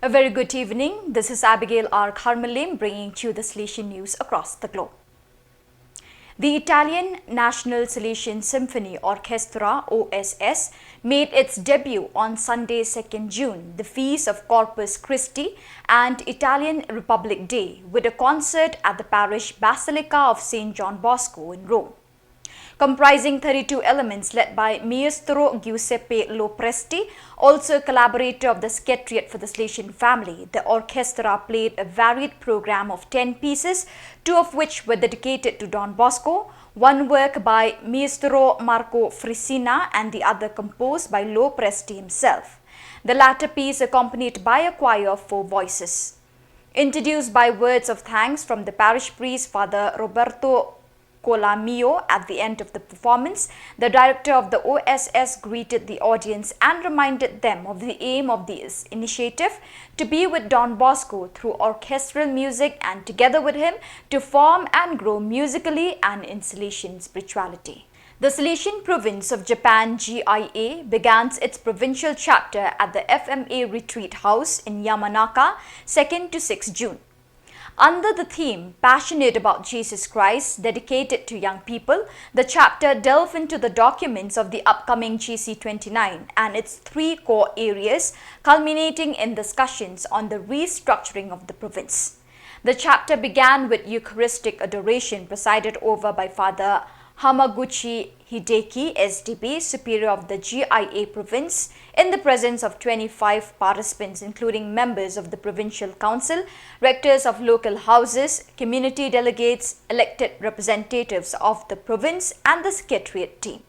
A very good evening. This is Abigail R. Carmelim bringing to you the Salesian news across the globe. The Italian National Salesian Symphony Orchestra (OSS) made its debut on Sunday, 2nd June, the feast of Corpus Christi and Italian Republic Day, with a concert at the parish Basilica of St. John Bosco in Rome. Comprising 32 elements led by Maestro Giuseppe Lopresti, also a collaborator of the Secretariat for the Salesian family, the orchestra played a varied program of 10 pieces, 2 of which were dedicated to Don Bosco, one work by Maestro Marco Frisina and the other composed by Lopresti himself. The latter piece accompanied by a choir of 4 voices. Introduced by words of thanks from the parish priest Father Roberto Colamio at the end of the performance, the director of the OSS greeted the audience and reminded them of the aim of this initiative to be with Don Bosco through orchestral music and together with him to form and grow musically and in Salesian spirituality. The Salesian province of Japan GIA began its provincial chapter at the FMA Retreat House in Yamanaka 2nd to 6th June. Under the theme, Passionate About Jesus Christ, dedicated to young people, the chapter delved into the documents of the upcoming GC29 and its 3 core areas, culminating in discussions on the restructuring of the province. The chapter began with Eucharistic adoration presided over by Father Hamaguchi Hideki, SDB, Superior of the GIA province, in the presence of 25 participants including members of the Provincial Council, rectors of local houses, community delegates, elected representatives of the province and the Secretariat team.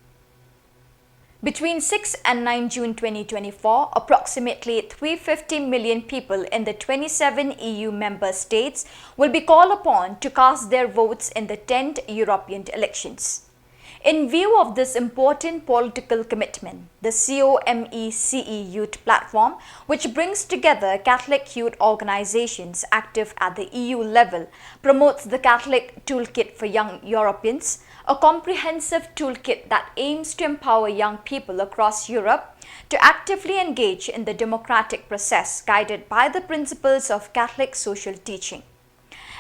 Between 6 and 9 June 2024, approximately 350 million people in the 27 EU member states will be called upon to cast their votes in the 10th European elections. In view of this important political commitment, the COMECE Youth Platform, which brings together Catholic youth organizations active at the EU level, promotes the Catholic Toolkit for Young Europeans, a comprehensive toolkit that aims to empower young people across Europe to actively engage in the democratic process guided by the principles of Catholic social teaching.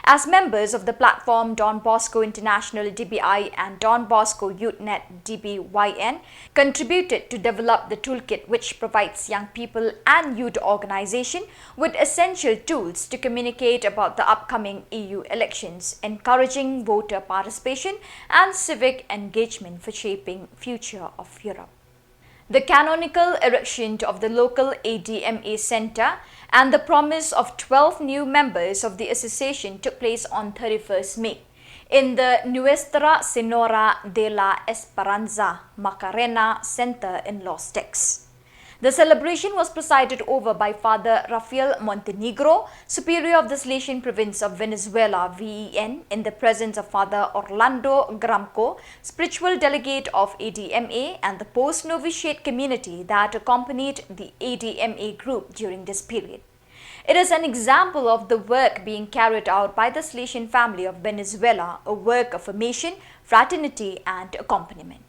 As members of the platform, Don Bosco International DBI and Don Bosco YouthNet DBYN contributed to develop the toolkit, which provides young people and youth organizations with essential tools to communicate about the upcoming EU elections, encouraging voter participation and civic engagement for shaping the future of Europe. The canonical erection of the local ADMA Center and the promise of 12 new members of the association took place on 31st May in the Nuestra Senora de la Esperanza Macarena Center in Los Tex. The celebration was presided over by Father Rafael Montenegro, Superior of the Salesian Province of Venezuela (VEN), in the presence of Father Orlando Gramco, Spiritual Delegate of ADMA, and the post-novitiate community that accompanied the ADMA group during this period. It is an example of the work being carried out by the Salesian family of Venezuela, a work of affirmation, fraternity, and accompaniment.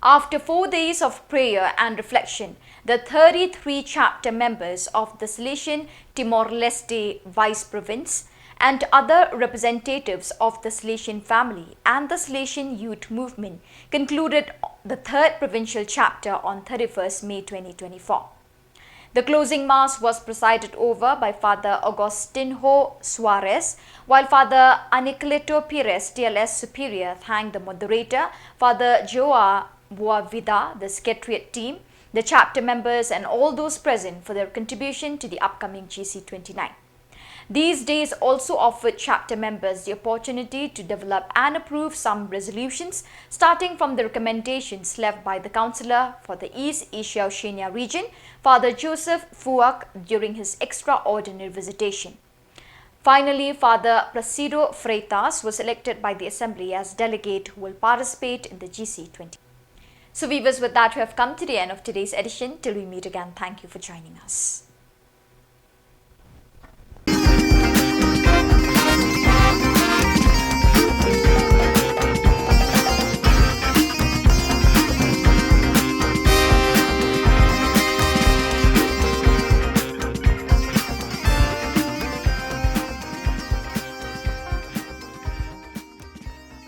After 4 days of prayer and reflection, the 33 chapter members of the Salesian Timor-Leste Vice Province and other representatives of the Salesian family and the Salesian youth movement concluded the 3rd provincial chapter on 31st May 2024. The closing mass was presided over by Father Agustinho Suarez, while Father Anicleto Pires, TLS Superior, thanked the moderator, Father Joa Boavida, the Secretariat team, the chapter members and all those present for their contribution to the upcoming GC29. These days also offered chapter members the opportunity to develop and approve some resolutions, starting from the recommendations left by the Councillor for the East Asia Oceania region, Father Joseph Fuak, during his extraordinary visitation. Finally, Father Placido Freitas was elected by the Assembly as delegate who will participate in the GC20. So viewers, with that we have come to the end of today's edition. Till we meet again, thank you for joining us.